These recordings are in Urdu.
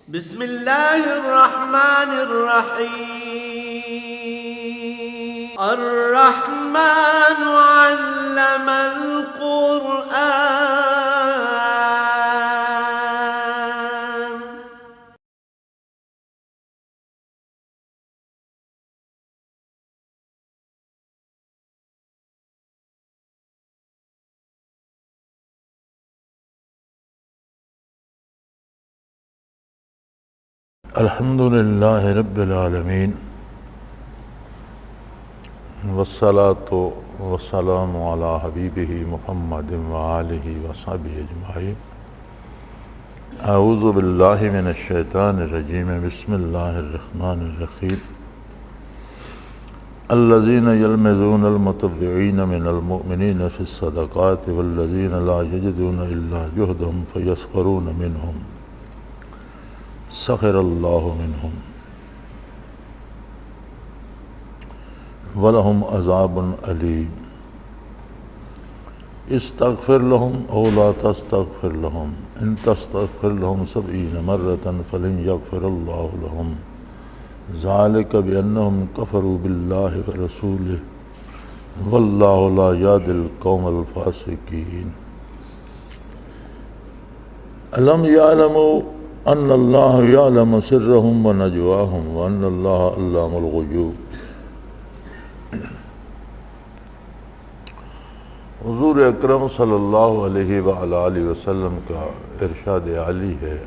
بسم الله الرحمن الرحيم. الرحمن علم القرآن. الحمد للہ رب العالمین والصلاة والسلام علی حبیبہ محمد وآلہ وصحبہ اجمعین. اعوذ باللہ من الشیطان الرجیم. بسم اللہ الرحمن الرحیم. الذین یلمزون المطوعین من المؤمنین فی الصدقات والذین لا یجدون الا جہدهم فیسخرون منہم سخر اللہ منہم وَلَهُمْ عَذَابٌ أَلِيمٌ. استغفر لهم او لا تستغفر لهم ان تستغفر لهم 70 مرة فلن يغفر الله لهم ذلك بأنهم كفروا بالله ورسوله والله لا يهدي القوم الفاسقين. ألم يعلموا ان اللہ یعلم سرهم ونجواهم وان اللہ علام الغیوب. حضور اکرم صلی اللہ علیہ وآلہ وسلم کا ارشاد عالی ہے: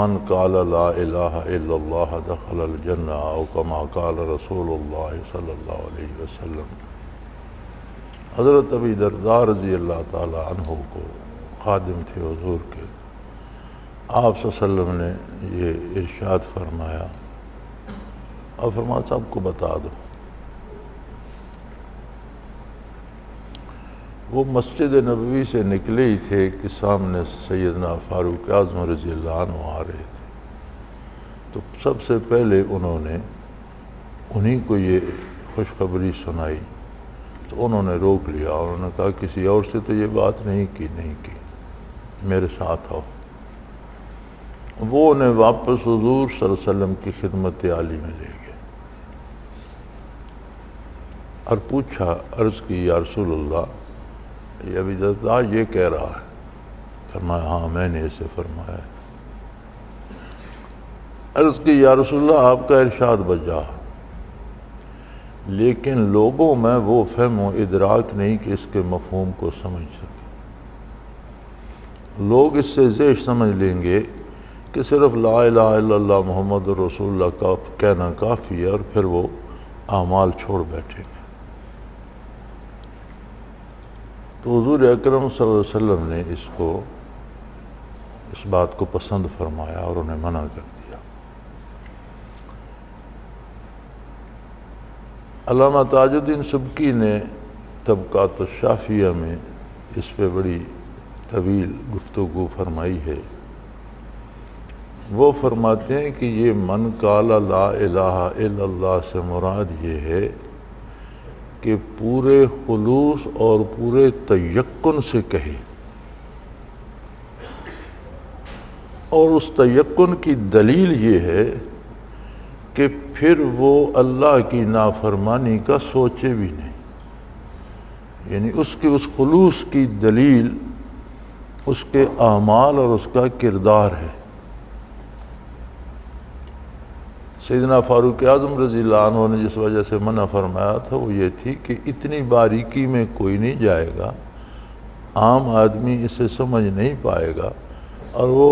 من قال لا الہ الا اللہ دخل الجنہ، او کما قال رسول اللہ صلی اللہ علیہ وسلم. حضرت ابی درداء رضی اللہ تعالی عنہ کو خادم تھے حضور کے. آپ صلی اللہ علیہ وسلم نے یہ ارشاد فرمایا اور فرمایا سب کو بتا دو. وہ مسجد نبوی سے نکلے ہی تھے کہ سامنے سیدنا فاروق اعظم رضی اللہ عنہ آ رہے تھے. تو سب سے پہلے انہوں نے انہی کو یہ خوشخبری سنائی. تو انہوں نے روک لیا اور انہوں نے کہا کسی اور سے تو یہ بات نہیں کی میرے ساتھ آؤ. وہ انہیں واپس حضور صلی اللہ علیہ وسلم کی خدمت عالی میں لے گئے اور پوچھا، عرض کی یا رسول اللہ یہ ابی درداء یہ کہہ رہا ہے. فرمایا ہاں میں نے اسے فرمایا ہے. عرض کی یا رسول اللہ آپ کا ارشاد بجا، لیکن لوگوں میں وہ فہم و ادراک نہیں کہ اس کے مفہوم کو سمجھ سکے. لوگ اس سے زیش سمجھ لیں گے کہ صرف لا الہ الا اللہ محمد رسول اللہ کا کہنا کافی ہے اور پھر وہ اعمال چھوڑ بیٹھیں گے. تو حضور اکرم صلی اللہ علیہ وسلم نے اس بات کو پسند فرمایا اور انہیں منع کر دیا. علامہ تاج الدین سبکی نے طبقات الشافیہ میں اس پہ بڑی طویل گفتگو فرمائی ہے. وہ فرماتے ہیں کہ یہ من قال لا الہ الا اللہ سے مراد یہ ہے کہ پورے خلوص اور پورے تیقن سے کہے، اور اس تیقن کی دلیل یہ ہے کہ پھر وہ اللہ کی نافرمانی کا سوچے بھی نہیں. یعنی اس خلوص کی دلیل اس کے اعمال اور اس کا کردار ہے. سیدنا فاروق اعظم رضی اللہ عنہ نے جس وجہ سے منع فرمایا تھا وہ یہ تھی کہ اتنی باریکی میں کوئی نہیں جائے گا، عام آدمی اسے سمجھ نہیں پائے گا، اور وہ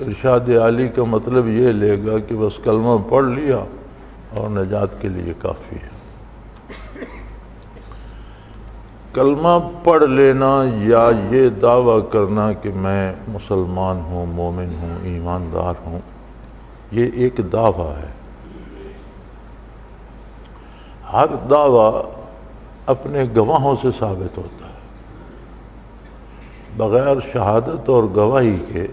ارشاد عالی کا مطلب یہ لے گا کہ بس کلمہ پڑھ لیا اور نجات کے لیے کافی ہے. کلمہ پڑھ لینا یا یہ دعویٰ کرنا کہ میں مسلمان ہوں، مومن ہوں، ایماندار ہوں، یہ ایک دعویٰ ہے. ہر دعویٰ اپنے گواہوں سے ثابت ہوتا ہے. بغیر شہادت اور گواہی کے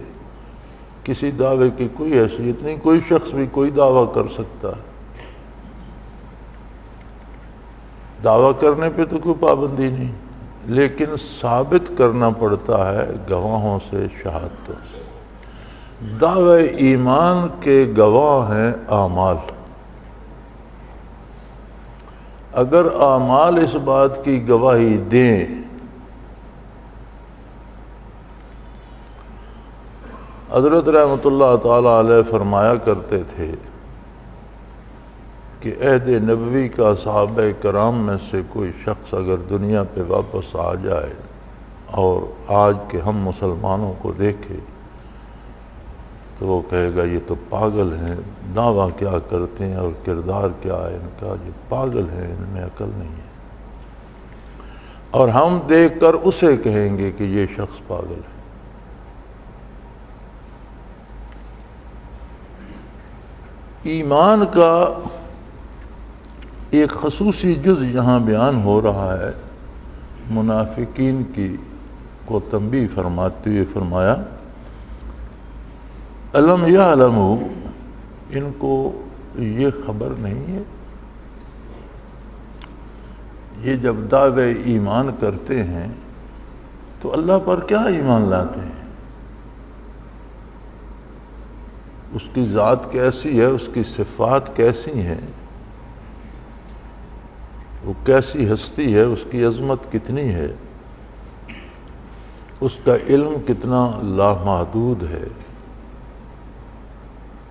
کسی دعوے کی کوئی حیثیت نہیں. کوئی شخص بھی کوئی دعویٰ کر سکتا ہے. دعویٰ کرنے پہ تو کوئی پابندی نہیں، لیکن ثابت کرنا پڑتا ہے گواہوں سے، شہادتوں سے. دعوی ایمان کے گواہ ہیں اعمال۔ اگر اعمال اس بات کی گواہی دیں حضرت رحمۃ اللہ تعالی علیہ فرمایا کرتے تھے کہ عہد نبوی کا صحابہ کرام میں سے کوئی شخص اگر دنیا پہ واپس آ جائے اور آج کے ہم مسلمانوں کو دیکھے تو وہ کہے گا یہ تو پاگل ہیں، دعویٰ کیا کرتے ہیں اور کردار کیا ہے ان کا، یہ پاگل ہیں، ان میں عقل نہیں ہے۔ اور ہم دیکھ کر اسے کہیں گے کہ یہ شخص پاگل ہے۔ ایمان کا ایک خصوصی جز یہاں بیان ہو رہا ہے، منافقین کی کو تنبیہ فرماتے ہوئے فرمایا الم یعلموا، ان کو یہ خبر نہیں ہے، یہ جب دعوے ایمان کرتے ہیں تو اللہ پر کیا ایمان لاتے ہیں؟ اس کی ذات کیسی ہے، اس کی صفات کیسی ہیں، وہ کیسی ہستی ہے، اس کی عظمت کتنی ہے، اس کا علم کتنا لامحدود ہے۔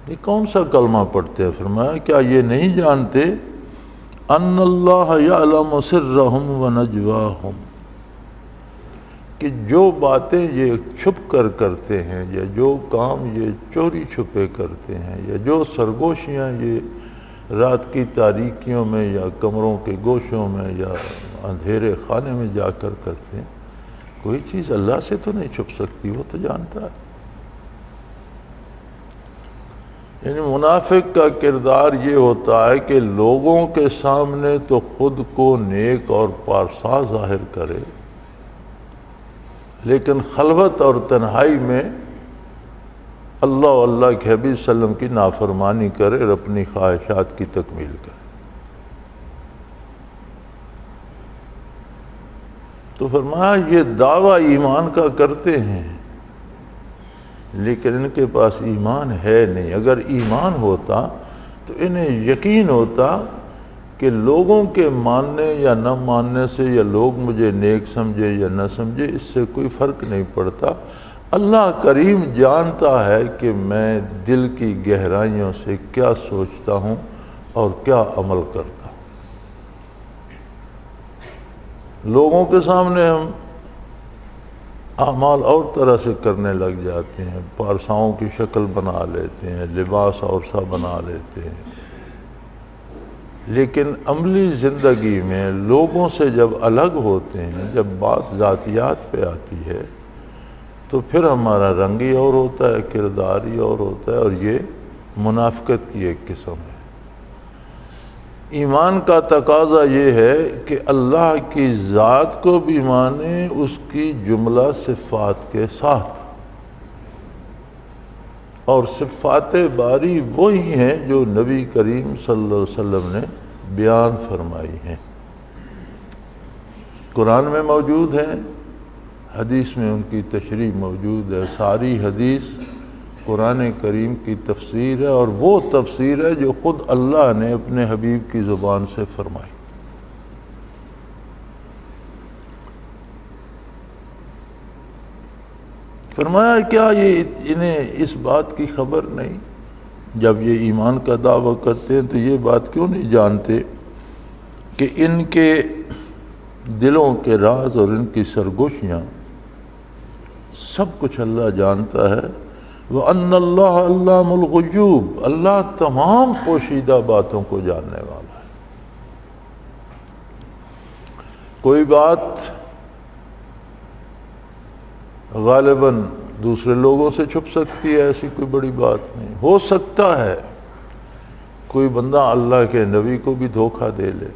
یہ کون سا کلمہ پڑھتے ہیں؟ فرمایا کیا یہ نہیں جانتے ان اللہ یعلم سرہم ونجواہم، کہ جو باتیں یہ چھپ کر کرتے ہیں یا جو کام یہ چوری چھپے کرتے ہیں یا جو سرگوشیاں یہ رات کی تاریکیوں میں یا کمروں کے گوشوں میں یا اندھیرے خانے میں جا کر کرتے ہیں، کوئی چیز اللہ سے تو نہیں چھپ سکتی، وہ تو جانتا ہے۔ یعنی منافق کا کردار یہ ہوتا ہے کہ لوگوں کے سامنے تو خود کو نیک اور پارسا ظاہر کرے، لیکن خلوت اور تنہائی میں اللہ و اللہ کے حبیب صلی اللہ علیہ وسلم کی نافرمانی کرے اور اپنی خواہشات کی تکمیل کرے۔ تو فرمایا یہ دعویٰ ایمان کا کرتے ہیں لیکن ان کے پاس ایمان ہے نہیں۔ اگر ایمان ہوتا تو انہیں یقین ہوتا کہ لوگوں کے ماننے یا نہ ماننے سے یا لوگ مجھے نیک سمجھے یا نہ سمجھے اس سے کوئی فرق نہیں پڑتا، اللہ کریم جانتا ہے کہ میں دل کی گہرائیوں سے کیا سوچتا ہوں اور کیا عمل کرتا ہوں۔ لوگوں کے سامنے ہم اعمال اور طرح سے کرنے لگ جاتے ہیں، پارساؤں کی شکل بنا لیتے ہیں، لباس اور سا بنا لیتے ہیں، لیکن عملی زندگی میں لوگوں سے جب الگ ہوتے ہیں، جب بات ذاتیات پہ آتی ہے تو پھر ہمارا رنگ ہی اور ہوتا ہے، کردار ہی اور ہوتا ہے، اور یہ منافقت کی ایک قسم ہے۔ ایمان کا تقاضا یہ ہے کہ اللہ کی ذات کو بھی مانے اس کی جملہ صفات کے ساتھ، اور صفات باری وہی ہیں جو نبی کریم صلی اللہ علیہ وسلم نے بیان فرمائی ہیں، قرآن میں موجود ہیں، حدیث میں ان کی تشریح موجود ہے۔ ساری حدیث قرآن کریم کی تفسیر ہے، اور وہ تفسیر ہے جو خود اللہ نے اپنے حبیب کی زبان سے فرمائی۔ فرمایا کیا یہ انہیں اس بات کی خبر نہیں؟ جب یہ ایمان کا دعویٰ کرتے ہیں تو یہ بات کیوں نہیں جانتے کہ ان کے دلوں کے راز اور ان کی سرگوشیاں سب کچھ اللہ جانتا ہے۔ وَأَنَّ اللَّهَ عَلَّامُ الْغُیُوبِ، اللہ تمام پوشیدہ باتوں کو جاننے والا ہے۔ کوئی بات غالباً دوسرے لوگوں سے چھپ سکتی ہے، ایسی کوئی بڑی بات نہیں۔ ہو سکتا ہے کوئی بندہ اللہ کے نبی کو بھی دھوکہ دے لے،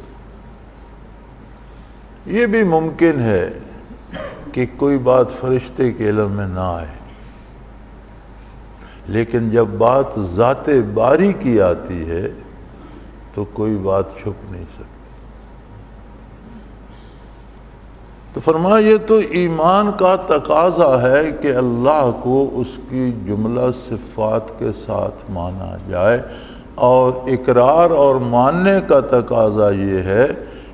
یہ بھی ممکن ہے کہ کوئی بات فرشتے کے علم میں نہ آئے، لیکن جب بات ذات باری کی آتی ہے تو کوئی بات چھپ نہیں سکتی۔ تو فرمایا یہ تو ایمان کا تقاضا ہے کہ اللہ کو اس کی جملہ صفات کے ساتھ مانا جائے، اور اقرار اور ماننے کا تقاضا یہ ہے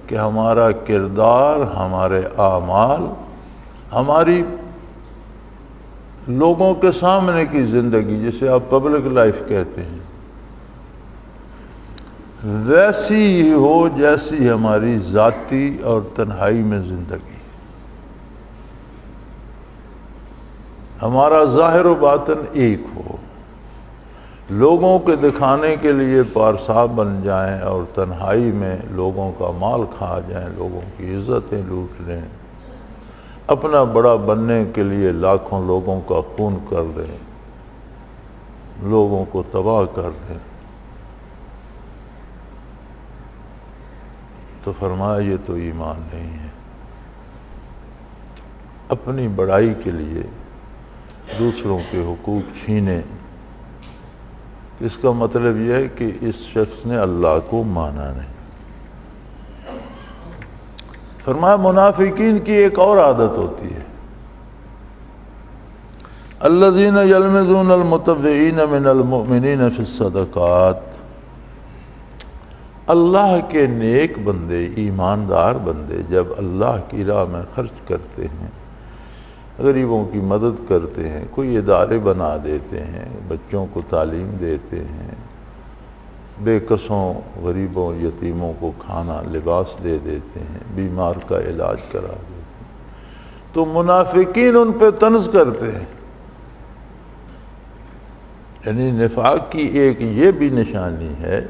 کہ ہمارا کردار، ہمارے اعمال، ہماری لوگوں کے سامنے کی زندگی، جسے آپ پبلک لائف کہتے ہیں، ویسی ہی ہو جیسی ہماری ذاتی اور تنہائی میں زندگی۔ ہمارا ظاہر و باطن ایک ہو، لوگوں کے دکھانے کے لیے پارسا بن جائیں اور تنہائی میں لوگوں کا مال کھا جائیں، لوگوں کی عزتیں لوٹ لیں، اپنا بڑا بننے کے لیے لاکھوں لوگوں کا خون کر دیں، لوگوں کو تباہ کر دیں۔ تو فرمایا یہ تو ایمان نہیں ہے۔ اپنی بڑائی کے لیے دوسروں کے حقوق چھینے، اس کا مطلب یہ ہے کہ اس شخص نے اللہ کو مانا نہیں۔ فرمایا منافقین کی ایک اور عادت ہوتی ہے، الذین یلمزون المتطوعین من المؤمنین فی الصدقات، اللہ کے نیک بندے، ایماندار بندے جب اللہ کی راہ میں خرچ کرتے ہیں، غریبوں کی مدد کرتے ہیں، کوئی ادارے بنا دیتے ہیں، بچوں کو تعلیم دیتے ہیں، بے کسوں غریبوں یتیموں کو کھانا لباس دے دیتے ہیں، بیمار کا علاج کرا دیتے ہیں، تو منافقین ان پہ طنز کرتے ہیں۔ یعنی نفاق کی ایک یہ بھی نشانی ہے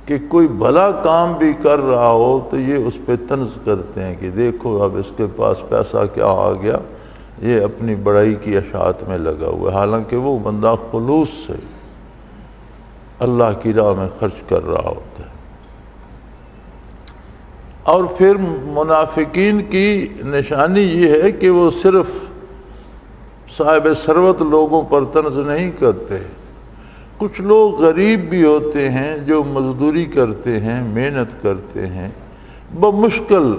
کہ کوئی بھلا کام بھی کر رہا ہو تو یہ اس پہ طنز کرتے ہیں کہ دیکھو اب اس کے پاس پیسہ کیا آ گیا، یہ اپنی بڑائی کی اشاعت میں لگا ہوا ہے، حالانکہ وہ بندہ خلوص سے اللہ کی راہ میں خرچ کر رہا ہوتا ہے۔ اور پھر منافقین کی نشانی یہ ہے کہ وہ صرف صاحب ثروت لوگوں پر طنز نہیں کرتے، کچھ لوگ غریب بھی ہوتے ہیں جو مزدوری کرتے ہیں، محنت کرتے ہیں، بمشکل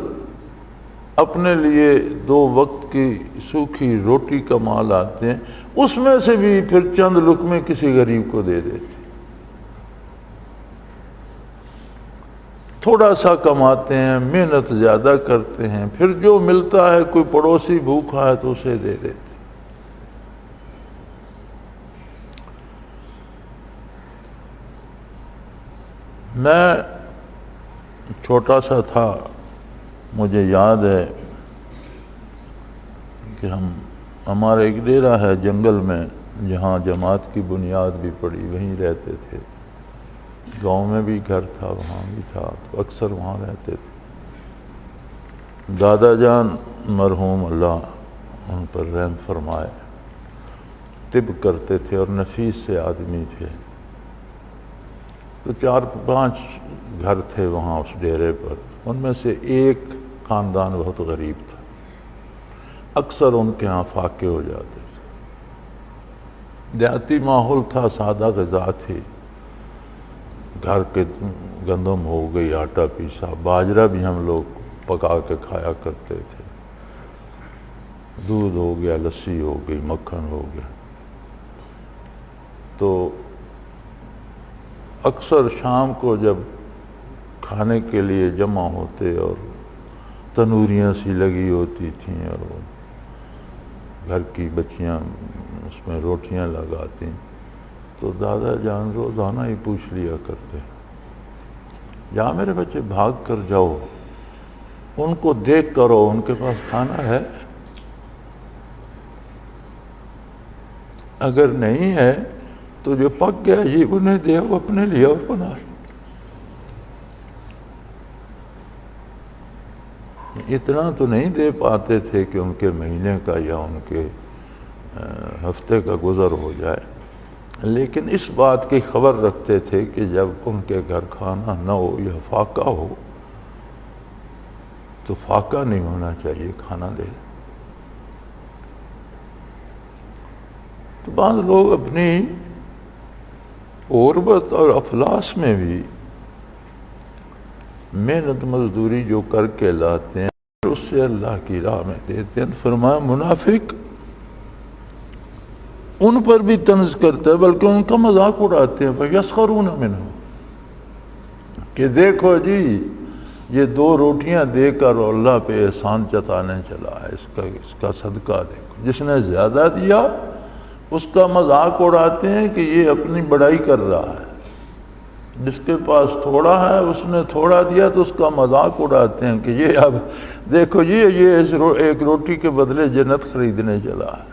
اپنے لیے 2 وقت کی سوکھی روٹی کما لاتے ہیں، اس میں سے بھی پھر چند لقمے کسی غریب کو دے دیتے، تھوڑا سا کماتے ہیں، محنت زیادہ کرتے ہیں، پھر جو ملتا ہے کوئی پڑوسی بھوکا ہے تو اسے دے دیتے۔ میں چھوٹا سا تھا، مجھے یاد ہے کہ ہمارا ایک ڈیرہ ہے جنگل میں جہاں جماعت کی بنیاد بھی پڑی، وہیں رہتے تھے، گاؤں میں بھی گھر تھا، وہاں بھی تھا، تو اکثر وہاں رہتے تھے۔ دادا جان مرحوم اللہ ان پر رحم فرمائے، طب کرتے تھے اور نفیس سے آدمی تھے، تو 4-5 گھر تھے وہاں اس ڈیرے پر، ان میں سے ایک خاندان بہت غریب تھا، اکثر ان کے ہاں فاقے ہو جاتے تھے، دیہاتی ماحول تھا، سادہ غذا تھی، گھر کے گندم ہو گئی، آٹا پیسا، باجرہ بھی ہم لوگ پکا کے کھایا کرتے تھے، دودھ ہو گیا، لسی ہو گئی، مکھن ہو گیا۔ تو اکثر شام کو جب کھانے کے لیے جمع ہوتے اور تنوریاں سی لگی ہوتی تھیں اور وہ گھر کی بچیاں اس میں روٹیاں لگاتی، تو دادا جان روزانہ ہی پوچھ لیا کرتے، جا میرے بچے بھاگ کر جاؤ، ان کو دیکھ کرو ان کے پاس کھانا ہے، اگر نہیں ہے تو جو پک گیا یہ انہیں دے، وہ اپنے لیے اور بنا لو۔ اتنا تو نہیں دے پاتے تھے کہ ان کے مہینے کا یا ان کے ہفتے کا گزر ہو جائے، لیکن اس بات کی خبر رکھتے تھے کہ جب ان کے گھر کھانا نہ ہو یا فاقہ ہو تو فاقہ نہیں ہونا چاہیے، کھانا دے۔ تو بعض لوگ اپنی غربت اور افلاس میں بھی محنت مزدوری جو کر کے لاتے ہیں، اس اس سے اللہ کی راہ میں دیتے ہیں۔ فرمایا منافق ان پر بھی طنز کرتا ہے بلکہ ان کا مذاق اڑاتے ہیں، فَيَسْخَرُونَ مِنْهُ، کہ دیکھو جی یہ 2 روٹیاں دے کر اللہ پہ احسان جتانے چلا ہے، اس کا صدقہ دیکھو، جس نے زیادہ دیا اس کا مذاق اڑاتے ہیں کہ یہ اپنی بڑائی کر رہا ہے، جس کے پاس تھوڑا ہے اس نے تھوڑا دیا تو اس کا مذاق اڑاتے ہیں کہ یہ اب دیکھو جی یہ ایک روٹی کے بدلے جنت خریدنے چلا ہے۔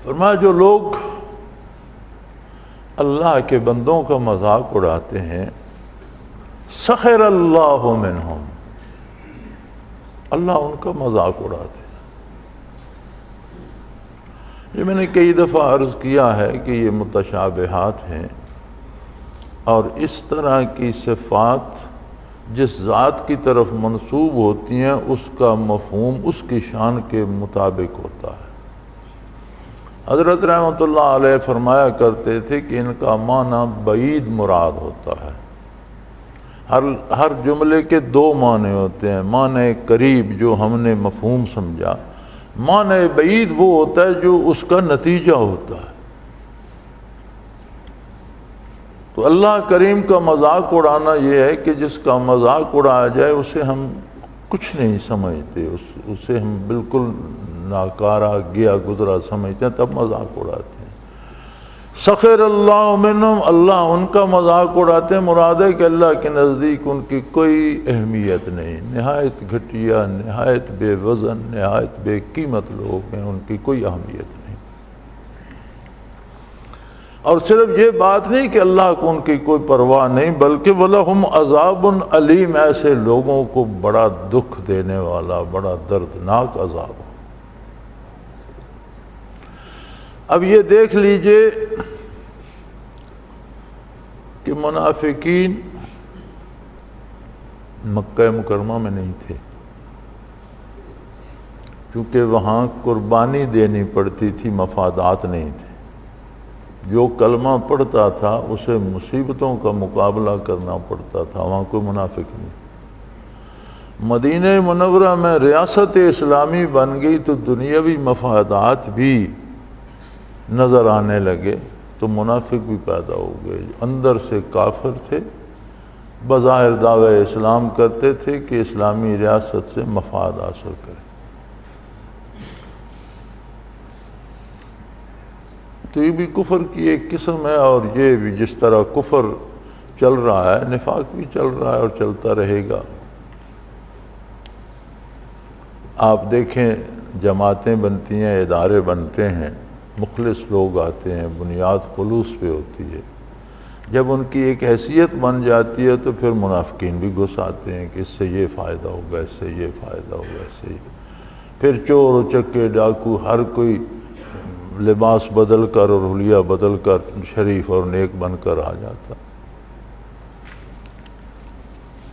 فرمایا جو لوگ اللہ کے بندوں کا مذاق اڑاتے ہیں، سخر اللہ منہم، اللہ ان کا مذاق اڑاتے ہیں۔ یہ میں نے کئی دفعہ عرض کیا ہے کہ یہ متشابہات ہیں، اور اس طرح کی صفات جس ذات کی طرف منسوب ہوتی ہیں اس کا مفہوم اس کی شان کے مطابق ہوتا ہے۔ حضرت رحمۃ اللہ علیہ فرمایا کرتے تھے کہ ان کا معنی بعید مراد ہوتا ہے۔ ہر جملے کے 2 معنی ہوتے ہیں، معنی قریب جو ہم نے مفہوم سمجھا، معنی بعید وہ ہوتا ہے جو اس کا نتیجہ ہوتا ہے۔ تو اللہ کریم کا مذاق اڑانا یہ ہے کہ جس کا مذاق اڑایا جائے اسے ہم کچھ نہیں سمجھتے، اسے ہم بالکل ناکارہ گیا گزرا سمجھتے ہیں، تب مذاق اڑاتے ہیں۔ سخر اللہ منہم، اللہ ان کا مذاق اڑاتے ہیں، مراد ہے کہ اللہ کے نزدیک ان کی کوئی اہمیت نہیں، نہایت گھٹیا، نہایت بے وزن، نہایت بے قیمت لوگ ہیں، ان کی کوئی اہمیت نہیں۔ اور صرف یہ بات نہیں کہ اللہ کو ان کی کوئی پرواہ نہیں، بلکہ وَلَهُمْ عَذَابٌ عَلِيمٌ، ایسے لوگوں کو بڑا دکھ دینے والا، بڑا دردناک عذاب۔ اب یہ دیکھ لیجئے کہ منافقین مکہ مکرمہ میں نہیں تھے، کیونکہ وہاں قربانی دینی پڑتی تھی، مفادات نہیں تھے۔ جو کلمہ پڑھتا تھا اسے مصیبتوں کا مقابلہ کرنا پڑتا تھا، وہاں کوئی منافق نہیں۔ مدینہ منورہ میں ریاست اسلامی بن گئی تو دنیاوی مفادات بھی نظر آنے لگے، تو منافق بھی پیدا ہو گئے، اندر سے کافر تھے، بظاہر دعوی اسلام کرتے تھے کہ اسلامی ریاست سے مفاد حاصل کریں۔ تو یہ بھی کفر کی ایک قسم ہے، اور یہ بھی جس طرح کفر چل رہا ہے، نفاق بھی چل رہا ہے اور چلتا رہے گا۔ آپ دیکھیں جماعتیں بنتی ہیں، ادارے بنتے ہیں، مخلص لوگ آتے ہیں، بنیاد خلوص پہ ہوتی ہے۔ جب ان کی ایک حیثیت بن جاتی ہے تو پھر منافقین بھی گھس آتے ہیں کہ اس سے یہ فائدہ ہوگا، اس سے یہ فائدہ ہوگا، اس سے یہ۔ پھر چور چکے ڈاکو ہر کوئی لباس بدل کر اور حلیہ بدل کر شریف اور نیک بن کر آ جاتا۔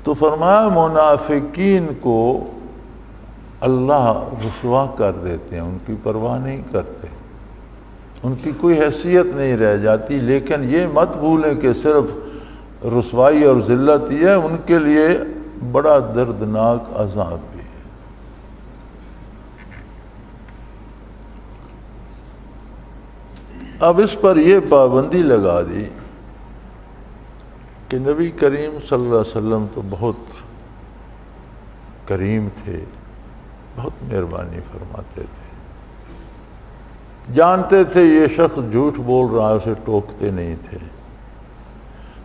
تو فرمایا منافقین کو اللہ رسوا کر دیتے ہیں، ان کی پرواہ نہیں کرتے، ان کی کوئی حیثیت نہیں رہ جاتی۔ لیکن یہ مت بھولیں کہ صرف رسوائی اور ذلت ہی ہے، ان کے لیے بڑا دردناک عذاب بھی ہے۔ اب اس پر یہ پابندی لگا دی کہ نبی کریم صلی اللہ علیہ وسلم تو بہت کریم تھے، بہت مہربانی فرماتے تھے، جانتے تھے یہ شخص جھوٹ بول رہا ہے، اسے ٹوکتے نہیں تھے،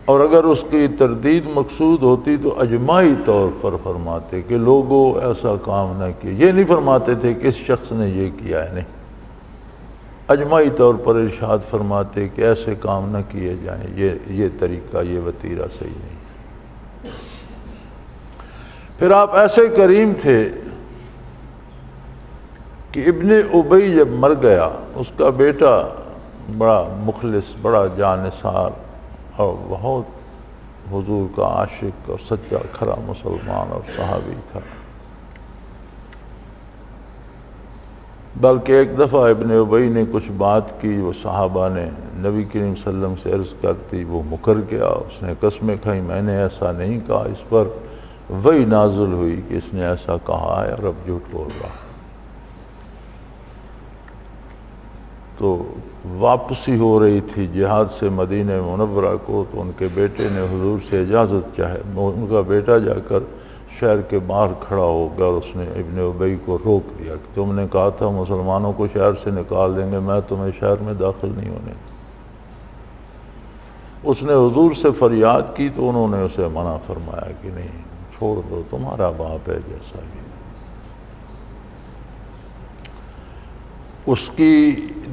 اور اگر اس کی تردید مقصود ہوتی تو اجماعی طور پر فرماتے کہ لوگوں ایسا کام نہ کیے۔ یہ نہیں فرماتے تھے کہ اس شخص نے یہ کیا ہے، نہیں، اجماعی طور پر ارشاد فرماتے کہ ایسے کام نہ کیے جائیں، یہ طریقہ، یہ وتیرہ صحیح نہیں۔ پھر آپ ایسے کریم تھے کہ ابن ابی جب مر گیا، اس کا بیٹا بڑا مخلص، بڑا جانثار اور بہت حضور کا عاشق اور سچا کھرا مسلمان اور صحابی تھا۔ بلکہ ایک دفعہ ابن ابی نے کچھ بات کی، وہ صحابہ نے نبی کریم صلی اللہ علیہ وسلم سے عرض کرتی، وہ مکر گیا، اس نے قسمیں کھائیں میں نے ایسا نہیں کہا۔ اس پر وحی نازل ہوئی کہ اس نے ایسا کہا ہے اور اب جھوٹ بول رہا ہے۔ تو واپسی ہو رہی تھی جہاد سے مدینہ منورہ کو، تو ان کے بیٹے نے حضور سے اجازت چاہے۔ ان کا بیٹا جا کر شہر کے باہر کھڑا ہو گیا اور اس نے ابن ابی کو روک دیا کہ تم نے کہا تھا مسلمانوں کو شہر سے نکال دیں گے، میں تمہیں شہر میں داخل نہیں ہونے۔ اس نے حضور سے فریاد کی تو انہوں نے اسے منع فرمایا کہ نہیں، چھوڑ دو، تمہارا باپ ہے جیسا بھی۔ اس کی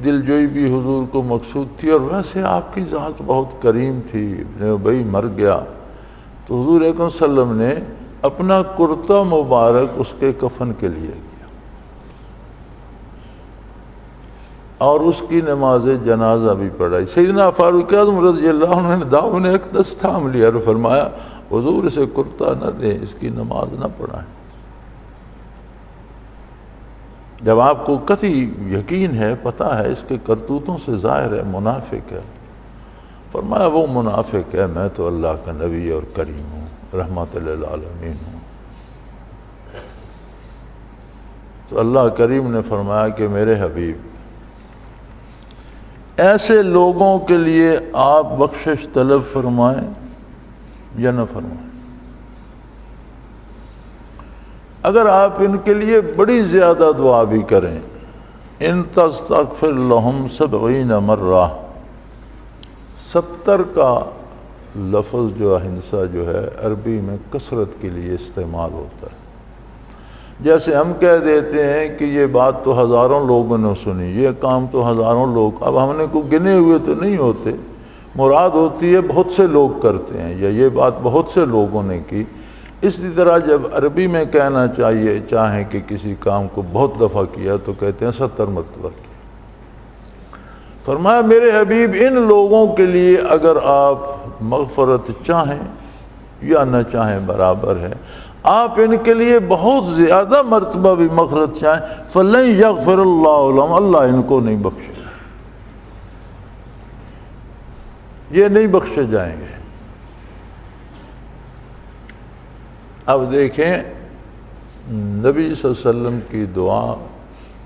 دلجوئی بھی حضور کو مقصود تھی، اور ویسے آپ کی ذات بہت کریم تھی۔ ابن ابی مر گیا تو حضور اکرم صلی اللہ علیہ وسلم نے اپنا کرتا مبارک اس کے کفن کے لیے کیا اور اس کی نماز جنازہ بھی پڑھائی۔ سیدنا فاروق اعظم رضی اللہ عنہ نے داؤں نے ایک دست تھام لیا اور فرمایا حضور اسے کرتا نہ دیں، اس کی نماز نہ پڑھائیں۔ جب آپ کو قطعی یقین ہے، پتہ ہے اس کے کرتوتوں سے ظاہر ہے منافق ہے، فرمایا وہ منافق ہے، میں تو اللہ کا نبی اور کریم ہوں، رحمت للعالمین ہوں۔ تو اللہ کریم نے فرمایا کہ میرے حبیب ایسے لوگوں کے لیے آپ بخشش طلب فرمائیں یا نہ فرمائیں۔ اگر آپ ان کے لیے بڑی زیادہ دعا بھی کریں، ان تستغفر لہم 70 مرہ، 70 کا لفظ جو اہنسا جو ہے عربی میں کثرت کے لیے استعمال ہوتا ہے۔ جیسے ہم کہہ دیتے ہیں کہ یہ بات تو ہزاروں لوگوں نے سنی، یہ کام تو ہزاروں لوگ، اب ہم نے کو گنے ہوئے تو نہیں ہوتے، مراد ہوتی ہے بہت سے لوگ کرتے ہیں یا یہ بات بہت سے لوگوں نے کی۔ اسی طرح جب عربی میں کہنا چاہیں کہ کسی کام کو بہت دفعہ کیا تو کہتے ہیں 70 مرتبہ کیا۔ فرمایا میرے حبیب ان لوگوں کے لیے اگر آپ مغفرت چاہیں یا نہ چاہیں برابر ہے، آپ ان کے لیے بہت زیادہ مرتبہ بھی مغفرت چاہیں، فَلَن يَغْفِرَ اللَّهُ لَهُمْ، اللہ ان کو نہیں بخشے گا، یہ نہیں بخشے جائیں گے۔ اب دیکھیں نبی صلی اللہ علیہ وسلم کی دعا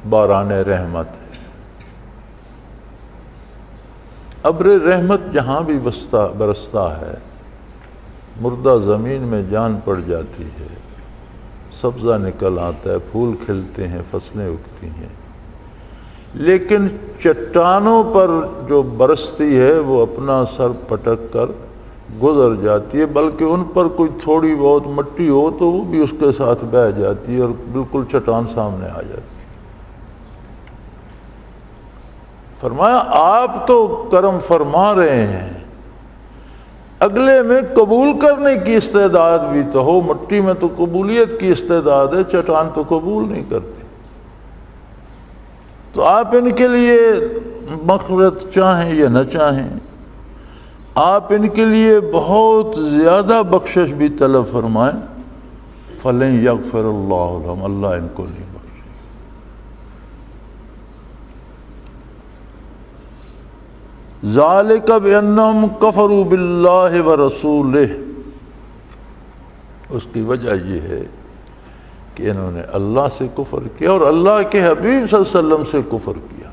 باران رحمت ہے، ابر رحمت جہاں بھی برستا ہے مردہ زمین میں جان پڑ جاتی ہے، سبزہ نکل آتا ہے، پھول کھلتے ہیں، فصلیں اگتی ہیں، لیکن چٹانوں پر جو برستی ہے وہ اپنا سر پٹک کر گزر جاتی ہے، بلکہ ان پر کوئی تھوڑی بہت مٹی ہو تو وہ بھی اس کے ساتھ بہہ جاتی ہے اور بالکل چٹان سامنے آ جاتی ہے۔ فرمایا آپ تو کرم فرما رہے ہیں، اگلے میں قبول کرنے کی استعداد بھی تو ہو، مٹی میں تو قبولیت کی استعداد ہے، چٹان تو قبول نہیں کرتی۔ تو آپ ان کے لیے مغفرت چاہیں یا نہ چاہیں، آپ ان کے لیے بہت زیادہ بخشش بھی طلب فرمائیں، فَلَن يَغْفِرَ اللَّهُ لَهُمْ، اللہ ان کو نہیں بخشے۔ ذَلِكَ بِأَنَّهُمْ كَفَرُوا بِاللَّهِ وَرَسُولِهِ، اس کی وجہ یہ ہے کہ انہوں نے اللہ سے کفر کیا اور اللہ کے حبیب صلی اللہ علیہ وسلم سے کفر کیا،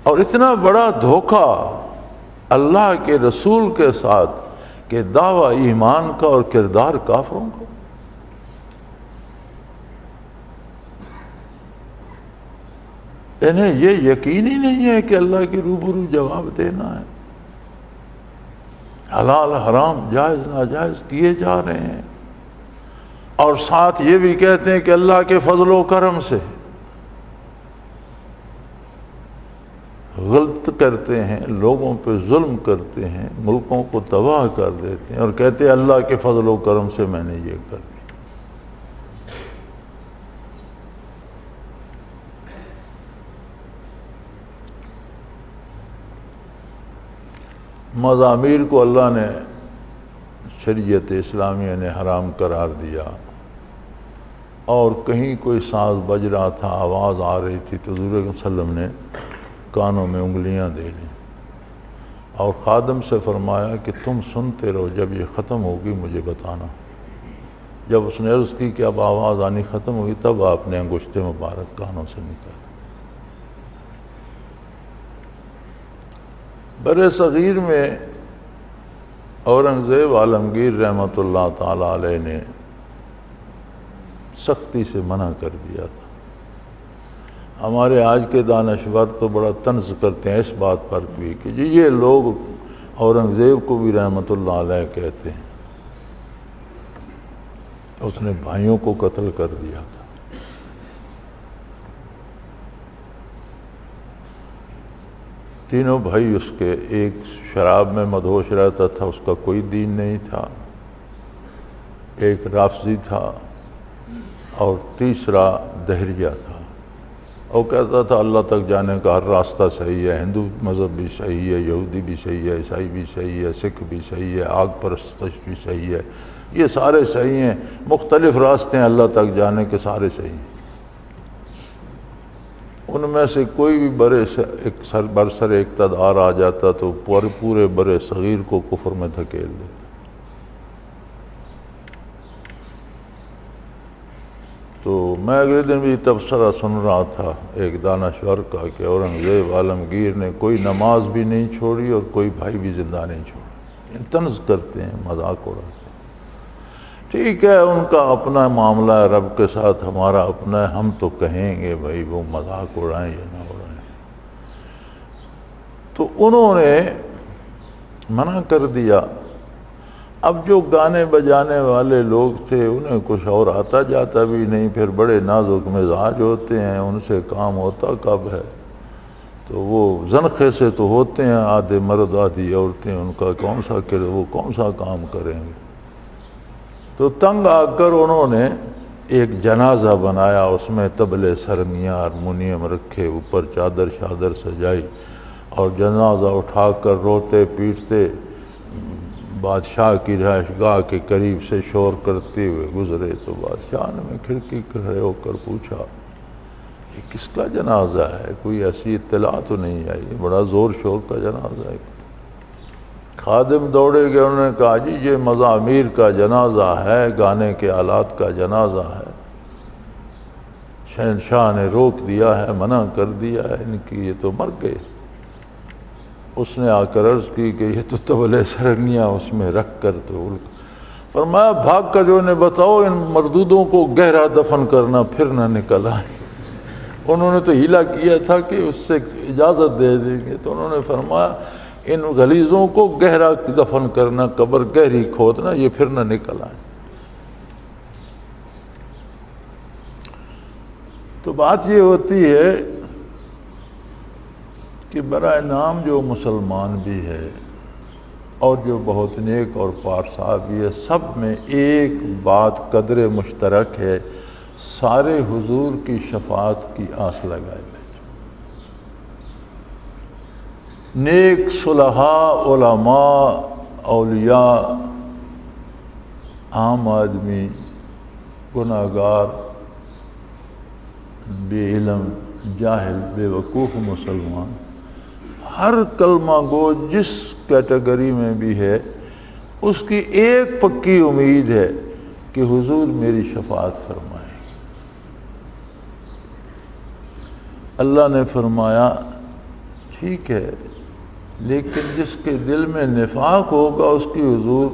اور اتنا بڑا دھوکہ اللہ کے رسول کے ساتھ کہ دعویٰ ایمان کا اور کردار کافروں کا۔ انہیں یہ یقین ہی نہیں ہے کہ اللہ کے روبرو جواب دینا ہے، حلال حرام جائز ناجائز کیے جا رہے ہیں، اور ساتھ یہ بھی کہتے ہیں کہ اللہ کے فضل و کرم سے غلط کرتے ہیں، لوگوں پہ ظلم کرتے ہیں، ملکوں کو تباہ کر دیتے ہیں، اور کہتے ہیں اللہ کے فضل و کرم سے میں نے یہ کر دیا۔ مزامیر کو اللہ نے شریعت اسلامیہ نے حرام قرار دیا، اور کہیں کوئی ساز بج رہا تھا، آواز آ رہی تھی تو حضور صلی اللہ علیہ وسلم نے کانوں میں انگلیاں دے لیں اور خادم سے فرمایا کہ تم سنتے رہو، جب یہ ختم ہوگی مجھے بتانا۔ جب اس نے عرض کی کہ اب آواز آنی ختم ہوئی، تب آپ نے انگشت مبارک کانوں سے نکالا۔ بر صغیر میں اورنگزیب عالمگیر رحمۃ اللہ تعالی علیہ نے سختی سے منع کر دیا تھا۔ ہمارے آج کے دانشور تو بڑا طنز کرتے ہیں اس بات پر بھی کہ جی یہ لوگ اورنگزیب کو بھی رحمۃ اللہ علیہ کہتے ہیں، اس نے بھائیوں کو قتل کر دیا تھا۔ تینوں بھائی اس کے، ایک شراب میں مدہوش رہتا تھا، اس کا کوئی دین نہیں تھا، ایک رافضی تھا، اور تیسرا دہریہ تھا۔ وہ کہتا تھا اللہ تک جانے کا ہر راستہ صحیح ہے، ہندو مذہب بھی صحیح ہے، یہودی بھی صحیح ہے، عیسائی بھی صحیح ہے، سکھ بھی صحیح ہے، آگ پرستش بھی صحیح ہے، یہ سارے صحیح ہیں، مختلف راستے ہیں اللہ تک جانے کے، سارے صحیح ہیں۔ ان میں سے کوئی بھی برسر اقتدار آ جاتا تو پورے بر صغیر کو کفر میں دھکیل دیتا۔ تو میں اگلے دن بھی تبصرہ سن رہا تھا ایک دانشور کا کہ اورنگزیب عالمگیر نے کوئی نماز بھی نہیں چھوڑی اور کوئی بھائی بھی زندہ نہیں چھوڑا۔ طنز کرتے ہیں، مذاق اڑاتے ہیں۔ ٹھیک ہے، ان کا اپنا معاملہ ہے رب کے ساتھ، ہمارا اپنا ہے، ہم تو کہیں گے بھائی وہ مذاق اڑائیں یا نہ اڑائیں۔ تو انہوں نے منع کر دیا۔ اب جو گانے بجانے والے لوگ تھے انہیں کچھ اور آتا جاتا بھی نہیں، پھر بڑے نازک مزاج ہوتے ہیں، ان سے کام ہوتا کب ہے؟ تو وہ زنخے سے تو ہوتے ہیں، آدھے مرد آدھی عورتیں، ان کا وہ کون سا کام کریں گے؟ تو تنگ آ کر انہوں نے ایک جنازہ بنایا، اس میں طبلے، سرنگیاں، ہارمونیم رکھے، اوپر چادر شادر سجائی، اور جنازہ اٹھا کر روتے پیٹتے بادشاہ کی رہائش گاہ کے قریب سے شور کرتے ہوئے گزرے۔ تو بادشاہ نے میں کھڑکی کھڑے ہو کر پوچھا یہ کس کا جنازہ ہے؟ کوئی ایسی اطلاع تو نہیں آئی، بڑا زور شور کا جنازہ ہے۔ خادم دوڑے گئے، انہوں نے کہا جی یہ مزامیر کا جنازہ ہے، گانے کے آلات کا جنازہ ہے، شہنشاہ نے روک دیا ہے، منع کر دیا ہے ان کی، یہ تو مر گئے۔ اس نے آ کر عرض کی کہ یہ تو طبلے سرنگیاں اس میں رکھ کر تو فرمایا بھاگ کر جو انہیں بتاؤ ان مردودوں کو گہرا دفن کرنا، پھر نہ نکل آئے۔ انہوں نے تو ہیلا کیا تھا کہ اس سے اجازت دے دیں گے، تو انہوں نے فرمایا ان غلیظوں کو گہرا دفن کرنا، قبر گہری کھودنا، یہ پھر نہ نکل آئے۔ تو بات یہ ہوتی ہے کہ برائے نام جو مسلمان بھی ہے اور جو بہت نیک اور پارسا بھی ہے، سب میں ایک بات قدر مشترک ہے، سارے حضور کی شفاعت کی آس لگائے ہوئے۔ نیک صلحاء، علماء، اولیاء، عام آدمی، گناہگار، بے علم، جاہل، بے وقوف مسلمان، ہر کلمہ گو جس کیٹیگری میں بھی ہے، اس کی ایک پکی امید ہے کہ حضور میری شفاعت فرمائیں۔ اللہ نے فرمایا ٹھیک ہے، لیکن جس کے دل میں نفاق ہوگا اس کی حضور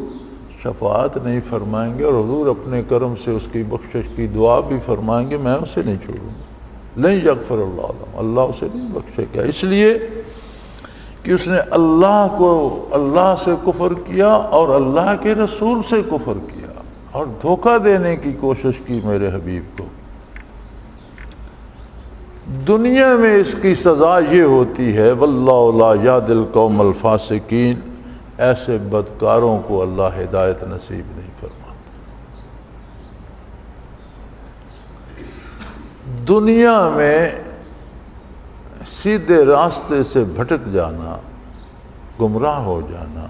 شفاعت نہیں فرمائیں گے، اور حضور اپنے کرم سے اس کی بخشش کی دعا بھی فرمائیں گے، میں اسے نہیں چھوڑوں گا، لن یغفر اللہ لہ، اللہ اسے نہیں بخشے گا، اس لیے کہ اس نے اللہ سے کفر کیا اور اللہ کے رسول سے کفر کیا اور دھوکہ دینے کی کوشش کی میرے حبیب کو۔ دنیا میں اس کی سزا یہ ہوتی ہے واللہ لا یہدی القوم الفاسقین، ایسے بدکاروں کو اللہ ہدایت نصیب نہیں فرماتا۔ دنیا میں سیدھے راستے سے بھٹک جانا، گمراہ ہو جانا،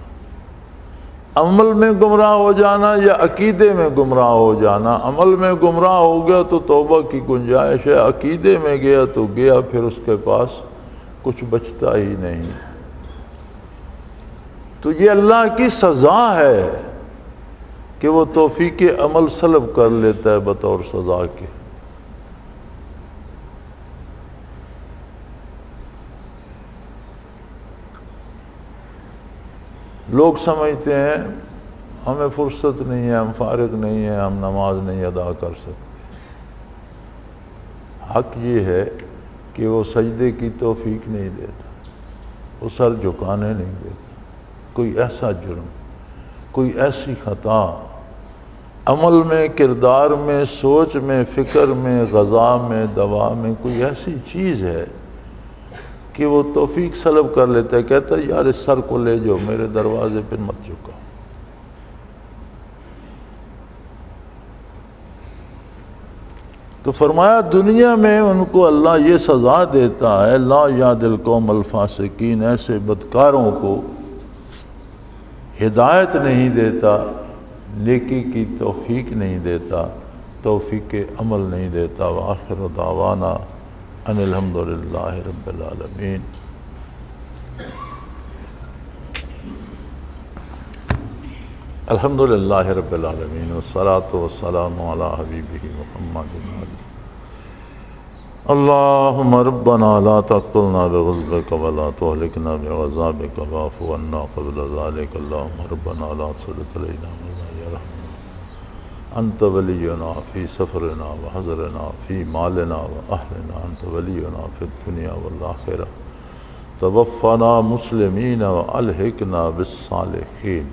عمل میں گمراہ ہو جانا یا عقیدے میں گمراہ ہو جانا، عمل میں گمراہ ہو گیا تو توبہ کی گنجائش ہے، عقیدے میں گیا تو گیا، پھر اس کے پاس کچھ بچتا ہی نہیں۔ تو یہ اللہ کی سزا ہے کہ وہ توفیق عمل سلب کر لیتا ہے بطور سزا کے۔ لوگ سمجھتے ہیں ہمیں فرصت نہیں ہے، ہم فارغ نہیں ہیں، ہم نماز نہیں ادا کر سکتے۔ حق یہ ہے کہ وہ سجدے کی توفیق نہیں دیتا، وہ سر جھکانے نہیں دیتا۔ کوئی ایسا جرم، کوئی ایسی خطا عمل میں، کردار میں، سوچ میں، فکر میں، غذا میں، دوا میں کوئی ایسی چیز ہے کہ وہ توفیق سلب کر لیتا ہے، کہتا ہے یار اس سر کو لے جاؤ، میرے دروازے پہ مت جھکا۔ تو فرمایا دنیا میں ان کو اللہ یہ سزا دیتا ہے، لا یاد القوم الفاسقین، ایسے بدکاروں کو ہدایت نہیں دیتا، نیکی کی توفیق نہیں دیتا، توفیق عمل نہیں دیتا۔ وآخر دعوانا ان الحمدللہ رب العالمین۔ الحمدللہ رب العالمین والصلاة والسلام علی حبیبہ محمد اللہم ربنا لا تقتلنا بغضبک ولا تہلکنا بعذابک واعف عنا قبل ذلک اللہم ربنا لا تسلط علینا من لا یرحمنا انت ولینا فی سفرنا وحضرنا فی مالنا واہلنا انت ولینا فی الدنیا والآخرہ توفنا مسلمین والحقنا بالصالحین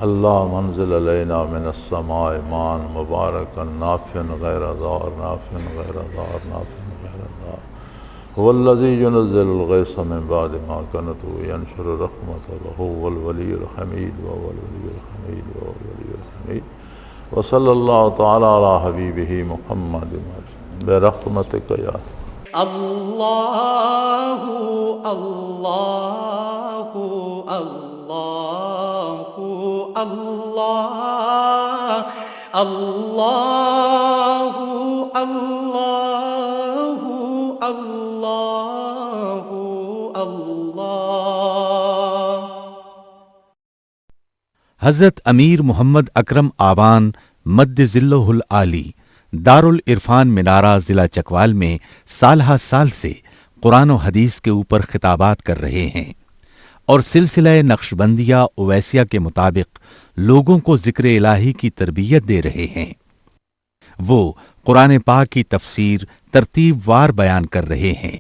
اللہم انزل علینا من السماء ماء مبارکا نافعا غیر ضار نافعا غیر ضار نافعا غیر ضار هو الذی ينزل الغیث من بعد ما قنطوا وینشر رحمته وهو الولی الحمید وهو الولی الحمید وهو الولی الحمید وصلی اللہ تعالی علی حبیبہ محمد برحمتک یا اللہ اللہ اللہ اللہ اللہ اللہ اللہ اللہ۔ حضرت امیر محمد اکرم آوان مد ذلہ العالی دارالعرفان منارہ ضلع چکوال میں سالہ سال سے قرآن و حدیث کے اوپر خطابات کر رہے ہیں اور سلسلہ نقشبندیہ اویسیہ کے مطابق لوگوں کو ذکر الہی کی تربیت دے رہے ہیں۔ وہ قرآن پاک کی تفسیر ترتیب وار بیان کر رہے ہیں۔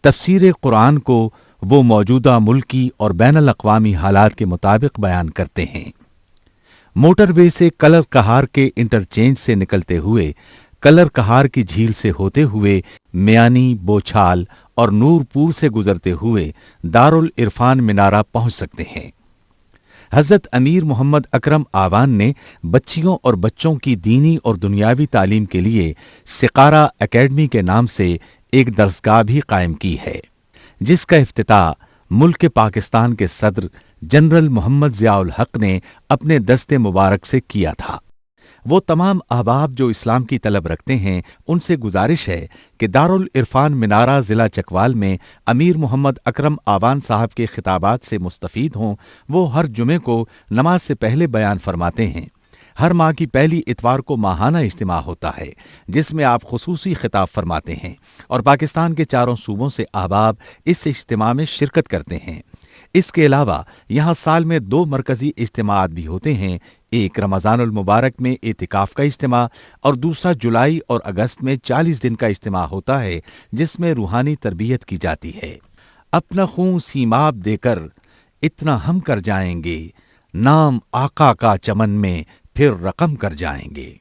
تفسیر قرآن کو وہ موجودہ ملکی اور بین الاقوامی حالات کے مطابق بیان کرتے ہیں۔ موٹر وے سے کلر کہار کے انٹرچینج سے نکلتے ہوئے، کلر کہار کی جھیل سے ہوتے ہوئے، میانی، بوچھال اور نورپور سے گزرتے ہوئے دارالعرفان منارہ پہنچ سکتے ہیں۔ حضرت امیر محمد اکرم آوان نے بچیوں اور بچوں کی دینی اور دنیاوی تعلیم کے لیے سقارہ اکیڈمی کے نام سے ایک درسگاہ بھی قائم کی ہے، جس کا افتتاح ملک پاکستان کے صدر جنرل محمد ضیاء الحق نے اپنے دست مبارک سے کیا تھا۔ وہ تمام احباب جو اسلام کی طلب رکھتے ہیں ان سے گزارش ہے کہ دارالعرفان منارہ ضلع چکوال میں امیر محمد اکرم آوان صاحب کے خطابات سے مستفید ہوں۔ وہ ہر جمعے کو نماز سے پہلے بیان فرماتے ہیں۔ ہر ماہ کی پہلی اتوار کو ماہانہ اجتماع ہوتا ہے جس میں آپ خصوصی خطاب فرماتے ہیں اور پاکستان کے چاروں صوبوں سے احباب اس اجتماع میں شرکت کرتے ہیں۔ اس کے علاوہ یہاں سال میں 2 مرکزی اجتماعات بھی ہوتے ہیں، ایک رمضان المبارک میں اعتکاف کا اجتماع اور دوسرا جولائی اور اگست میں 40 دن کا اجتماع ہوتا ہے جس میں روحانی تربیت کی جاتی ہے۔ اپنا خون سیماب دے کر اتنا ہم کر جائیں گے، نام آقا کا چمن میں پھر رقم کر جائیں گے۔